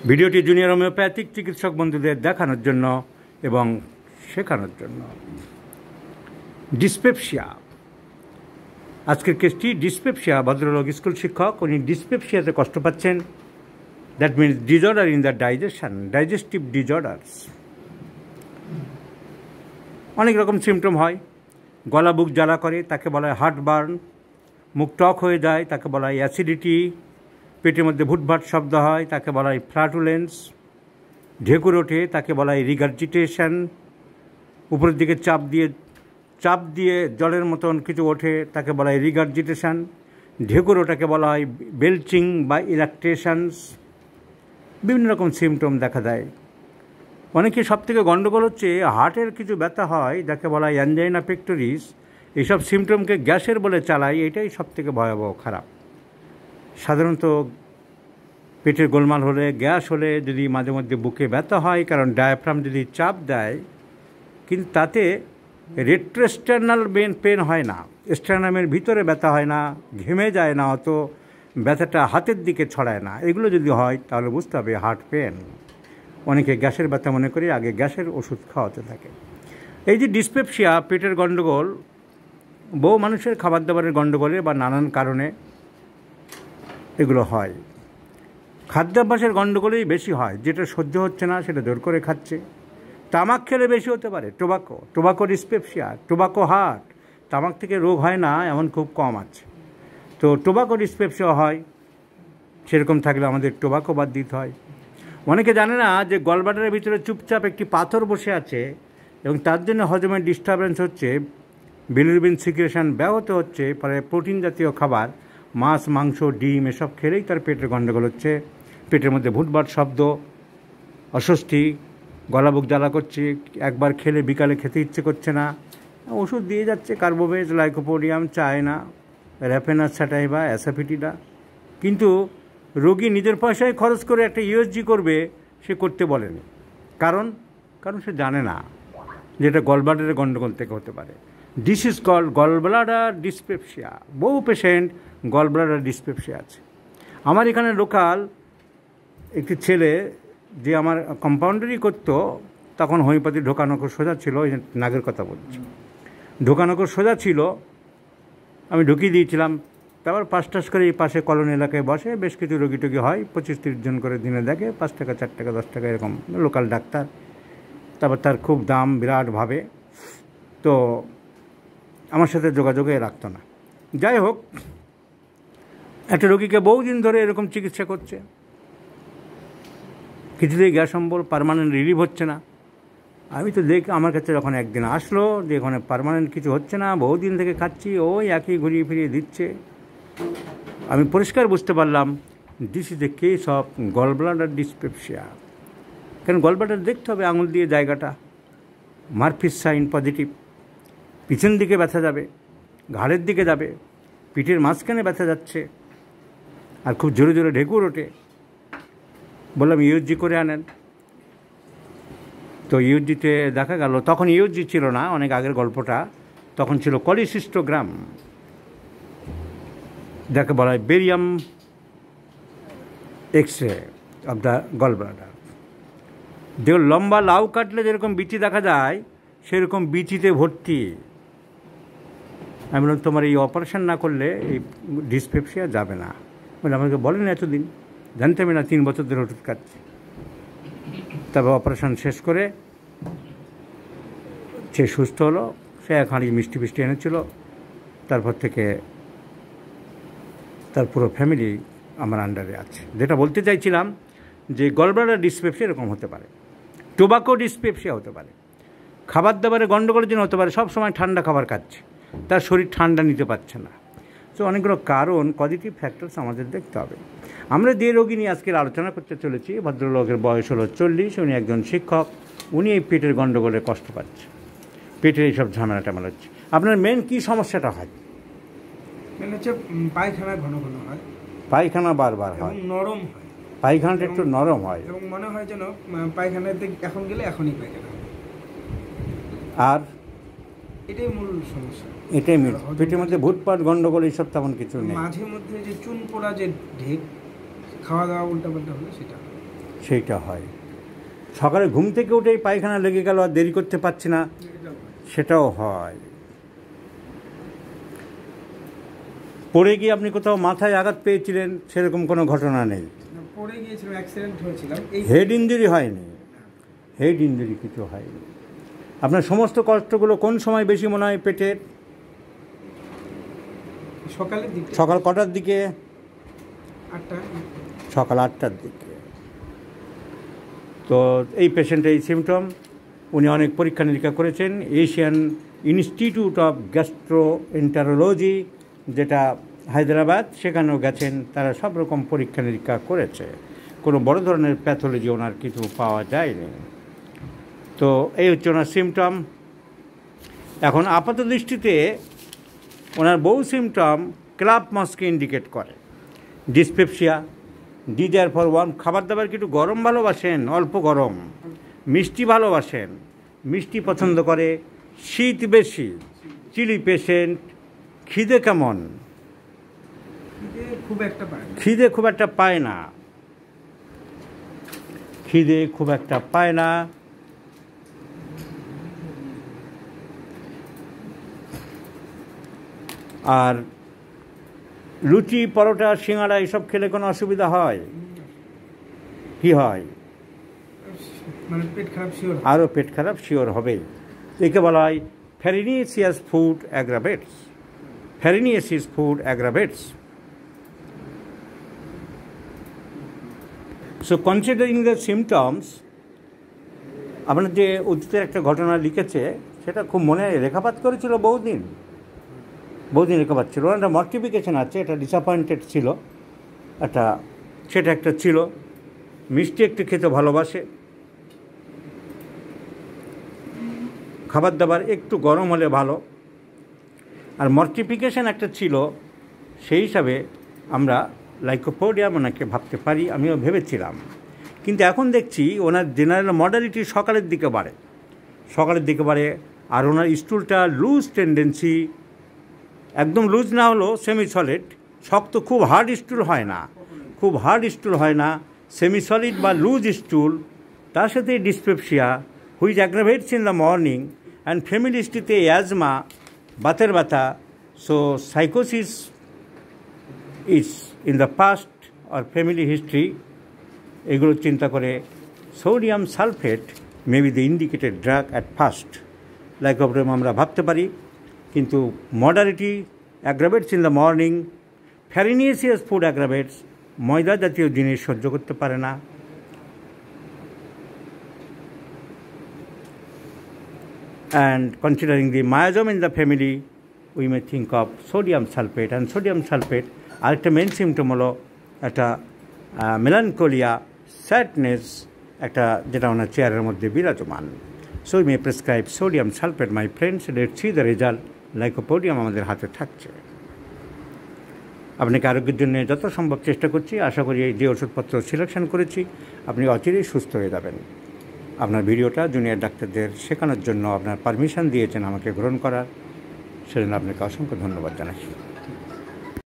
ভিডিওটি junior homeopathic চিকিৎসক বন্ধুদের দেখানোর জন্য এবং শেখানোর জন্য। ডিসপেপসিয়া, আজকের কেসটি ডিসপেপসিয়া। ভদ্রলোক স্কুল শিক্ষক, উনি ডিসপেপসিয়াতে কষ্ট পাচ্ছেন। That means disorder in the digestive disorders. অনেক রকম সিমটম হয়। গলা বুক জ্বালা করে, তাকে বলা হয় হার্টবার্ন। মুখ টক হয়ে যায়, তাকে বলা হয় অ্যাসিডিটি। পেটের মধ্যে ভুটভাট শব্দ হয়, তাকে বলা হয় ফ্ল্যাটুলেন্স। ঢেকুর ওঠে, তাকে বলা হয় রিগার্জিটেশন। উপরের দিকে চাপ দিয়ে জলের মতন কিছু ওঠে, তাকে বলা হয় রিগার্জিটেশন। ঢেকুর ওটাকে বলা হয় বেলচিং বা ইরাকটেশনস। বিভিন্ন রকম সিমটম দেখা দেয়। অনেকে সবথেকে গণ্ডগোল হচ্ছে হার্টের কিছু ব্যথা হয়, যাকে বলা হয় অ্যাঞ্জাইনা পেক্টোরিস। এইসব সিমটমকে গ্যাসের বলে চালায়, এটাই সবথেকে ভয়াবহ খারাপ। সাধারণত পেটের গোলমাল হলে, গ্যাস হলে, যদি মাঝে মধ্যে বুকে ব্যথা হয়, কারণ ডায়াফ্রাম যদি চাপ দেয়, কিন্তু তাতে রেট্রোস্টার্নাল পেন হয় না, স্টার্নামের ভিতরে ব্যথা হয় না, ঘেমে যায় না, অত ব্যথাটা হাতের দিকে ছড়ায় না। এগুলো যদি হয় তাহলে বুঝতে হবে হার্ট পেন। অনেকে গ্যাসের ব্যথা মনে করে আগে গ্যাসের ওষুধ খাওয়াতে থাকে। এই যে ডিসপেপসিয়া, পেটের গণ্ডগোল, বহু মানুষের খাবার দাবারের গণ্ডগোলে বা নানান কারণে এগুলো হয়। খাদ্যাভ্যাসের গণ্ডগোলেই বেশি হয়। যেটা সহ্য হচ্ছে না সেটা জোর করে খাচ্ছে। তামাক খেলে বেশি হতে পারে। Tobacco dyspepsia, tobacco heart. তামাক থেকে রোগ হয় না এমন খুব কম আছে। তো টোবাকো ডিসপেপসিয়া হয়। সেরকম থাকলে আমাদের টোবাকো বাদ দিতে হয়। অনেকে জানে না যে গলব্লাডারের ভিতরে চুপচাপ একটি পাথর বসে আছে এবং তার জন্য হজমের ডিস্টারবেন্স হচ্ছে, বিলিরুবিন সিক্রেশন ব্যাহত হচ্ছে। ফলে প্রোটিন জাতীয় খাবার, মাছ, মাংস, ডিম এসব খেলেই তার পেটের গণ্ডগোল হচ্ছে। পেটের মধ্যে ভুটভাট শব্দ, অস্বস্তি, গলা বুক জ্বালা করছে, একবার খেলে বিকালে খেতে ইচ্ছে করছে না। ওষুধ দিয়ে যাচ্ছে, কার্বোভেজ, লাইকোপোডিয়াম, চায়না, র্যাফেনাস স্যাটাইভা, অ্যাসাফিটিডা। কিন্তু রোগী নিজের পয়সায় খরচ করে একটা ইউএসজি করবে, সে করতে বলেনি। কারণ সে জানে না যে এটা গলব্লাডারের গণ্ডগোল থেকে হতে পারে। This is called gallbladder dyspepsia. বহু পেশেন্ট গলব্লাডার ডিসপেপসিয়া আছে। আমার এখানে লোকাল একটি ছেলে, যে আমার কম্পাউন্ডারই করতো, তখন হোমিওপ্যাথি ঢোকানোকর সোজা ছিল। ওই নাগের কথা বলছি, ঢোকানোকর সোজা ছিল, আমি ঢুকিয়ে দিয়েছিলাম। তারপর 5 টাস করে এই পাশে কলোনি এলাকায় বসে, বেশ কিছু রোগী টোগী হয়, 25-30 জন করে দিনে দেখে। 5 টাকা, 4 টাকা, 10 টাকা এরকম লোকাল ডাক্তার। তারপর তার খুব দাম বিরাটভাবে। তো আমার সাথে যোগাযোগে রাখতো না। যাই হোক, একটা রোগীকে বহুদিন ধরে এরকম চিকিৎসা করছে, কিছুতেই গ্যাস অম্বল পার্মানেন্ট রিলিভ হচ্ছে না। আমি তো আমার কাছে যখন একদিন আসলো যে এখানে পার্মানেন্ট কিছু হচ্ছে না, বহুদিন থেকে খাচ্ছি, ওই একই ঘুরিয়ে ফিরিয়ে দিচ্ছে, আমি পরিষ্কার বুঝতে পারলাম this is a case of gallbladder dyspepsia. কারণ গলব্লাডার দেখতে হবে আঙুল দিয়ে জায়গাটা, মারফিস সাইন পজিটিভ। পিছন দিকে ব্যথা যাবে, ঘাড়ের দিকে যাবে, পিঠের মাঝখানে ব্যথা যাচ্ছে, আর খুব জোরে জোরে ঢেকুর ওঠে। বললাম ইউএসজি করে আনেন। তো ইউএসজিতে দেখা গেল, তখন ইউএসজি ছিল না, অনেক আগের গল্পটা, তখন ছিল কলিসিস্টোগ্রাম, যাকে বলা হয় barium X-ray of the gallbladder. যেগুলো লম্বা লাউ কাটলে যেরকম বিচি দেখা যায়, সেরকম বিচিতে ভর্তি। আমি বললাম তোমার এই অপারেশন না করলে এই ডিসপেপসিয়া যাবে না। বলে আমাকে বলেন এতদিন, জানতাম না, 3 বছর ধরে ওষুধ খাচ্ছি। তবে অপারেশন শেষ করে সে সুস্থ হলো। সে এখানে মিষ্টি ফিষ্টি এনেছিল। তারপর থেকে তার পুরো ফ্যামিলি আমার আন্ডারে আছে। যেটা বলতে চাইছিলাম যে গলব্লাডার ডিসপেপসিয়া এরকম হতে পারে, টোবাকো ডিসপেপসিয়া হতে পারে, খাবার দাবারে গণ্ডগোলের জন্য হতে পারে। সব সময় ঠান্ডা খাবার খাচ্ছে, তার শরীর ঠান্ডা নিতে পারছে না। তো অনেকগুলো কারণ, পজিটিভ ফ্যাক্টরস আমাদের দেখতে হবে। আমরা যে রোগী নিয়ে আজকের আলোচনা করতে চলেছি, ভদ্রলোকের বয়স হলো 40। উনি একজন শিক্ষক। উনি এই পেটের গণ্ডগোলে কষ্ট পাচ্ছে, পেটের এইসব ঝামেলা টামেলা হচ্ছে। আপনার মেন কী সমস্যাটা হয়? মেন হচ্ছে পায়খানা ঘন ঘন হয়, পায়খানা বারবার হয়, নরম হয়, পায়খানাটা একটু নরম হয়, এবং মনে হয় যেন পায়খানাতে এখন গেলে এখনই পায়খানা হবে। আর এটাই মূল সমস্যা, এটাই মূল। পেটের মধ্যে ভুটপাট গণ্ডগোল এইসব তেমন কিছু নেই। মাঝে মধ্যে যে চুন পোড়া যে ঢেক, খাওয়া দাওয়া উল্টাপাল্টা হলে সেইটা হয়। সকালে ঘুম থেকে উঠেই পায়খানা লেগে গেল আর দেরি করতে পারছি না, সেটাও হয়। পড়ে গিয়ে আপনি কোথাও মাথায় আঘাত পেয়েছিলেন, সেরকম কোনো ঘটনা নেই? পড়ে গিয়েছিলাম, অ্যাক্সিডেন্ট হয়েছিলাম। হেড ইঞ্জুরি হয়নি? হেড ইঞ্জুরি কিছু হয়নি। আপনার সমস্ত কষ্টগুলো কোন সময় বেশি মনে হয় পেটের? সকালের দিকে। সকাল কটার দিকে? 8টা। সকাল 8টার দিকে। তো এই পেশেন্টের এই সিমটম, উনি অনেক পরীক্ষা নিরীক্ষা করেছেন। এশিয়ান ইনস্টিটিউট অফ গ্যাস্ট্রোএন্টারোলজি, যেটা হায়দ্রাবাদ, সেখানেও গেছেন, তারা সব রকম পরীক্ষা নিরীক্ষা করেছে। কোনো বড় ধরনের প্যাথোলজি ওনার কিছু পাওয়া যায়নি। তো এই হচ্ছে ওনার সিমটম। এখন আপাত দৃষ্টিতে ওনার বহু সিমটম ক্লাব মাসকে ইন্ডিকেট করে। ডিসপেপসিয়া, ডিজায়ার ফর ওয়ার্ম, খাবার দাবার কি একটু গরম ভালোবাসেন? অল্প গরম। মিষ্টি ভালোবাসেন? মিষ্টি পছন্দ করে। শীত বেশি। Chilli patient. খিদে কেমন? খিদে খুব একটা পায় না। খিদে খুব একটা পায় না। আর লুচি, পরোটা, সিঙ্গাড়া এসব খেলে কোনো অসুবিধা হয়? কি হয়? পেট খারাপ শিওর। আরও পেট খারাপ শিওর হবে। একে বলা হয় farinaceous food aggravates. Farinaceous food aggravates. So considering the symptoms, আপনার যে অতীতের একটা ঘটনা লিখেছে, সেটা খুব মনে রেখাপাত করেছিল বহুদিন রেখাপাত ছিল। একটা মর্টিফিকেশন আছে, এটা ডিসঅ্যাপয়েন্টেড ছিল, সেটা একটা ছিল। মিষ্টি একটু খেতে ভালোবাসে, খাবার দাবার একটু গরম হলে ভালো। আর মর্টিফিকেশন একটা ছিল, সেই হিসাবে আমরা লাইকোপোডিয়াম ওনাকে ভাবতে পারি, আমিও ভেবেছিলাম। কিন্তু এখন দেখছি ওনার জেনারেল মডালিটি সকালের দিকে বাড়ে। আর ওনার স্টুলটা লুজ টেন্ডেন্সি, একদম লুজ না হলেও সেমি সলিড। শক্ত খুব হার্ড স্টুল হয় না, সেমি সলিড বা লুজ স্টুল। তার সাথে dyspepsia, which aggravates in the morning, and family হিস্ট্রিতে অ্যাজমা, বাতের ব্যথা। সো সাইকোসিস is in the past or family history. এগুলো চিন্তা করে sodium sulphate may be the indicated drug at first. Lycopodium আমরা ভাবতে পারি, কিন্তু modality aggravates in the morning, farinaceous food aggravates, ময়দা জাতীয় জিনিস সহ্য করতে পারে না। And considering the myosome in the family, we may think of sodium sulfate. And sodium sulfate, আরেকটা মেন সিমটম হলো একটা মেলানকোলিয়া, স্যাডনেস, একটা যেটা ওনার চেয়ারের মধ্যে বিরাজমান। So we may prescribe sodium sulphate, my friends. Let's see the result. Lycopodium আমাদের হাতে থাকছে। আপনাকে আরোগ্যের জন্য যত সম্ভব চেষ্টা করছি। আশা করি যে ওষুধপত্র সিলেকশন করেছি, আপনি অচিরেই সুস্থ হয়ে যাবেন। আপনার ভিডিওটা জুনিয়র ডাক্তারদের শেখানোর জন্য আপনার পারমিশন দিয়েছেন আমাকে গ্রহণ করার, সেজন্য আপনাকে অসংখ্য ধন্যবাদ জানাচ্ছি।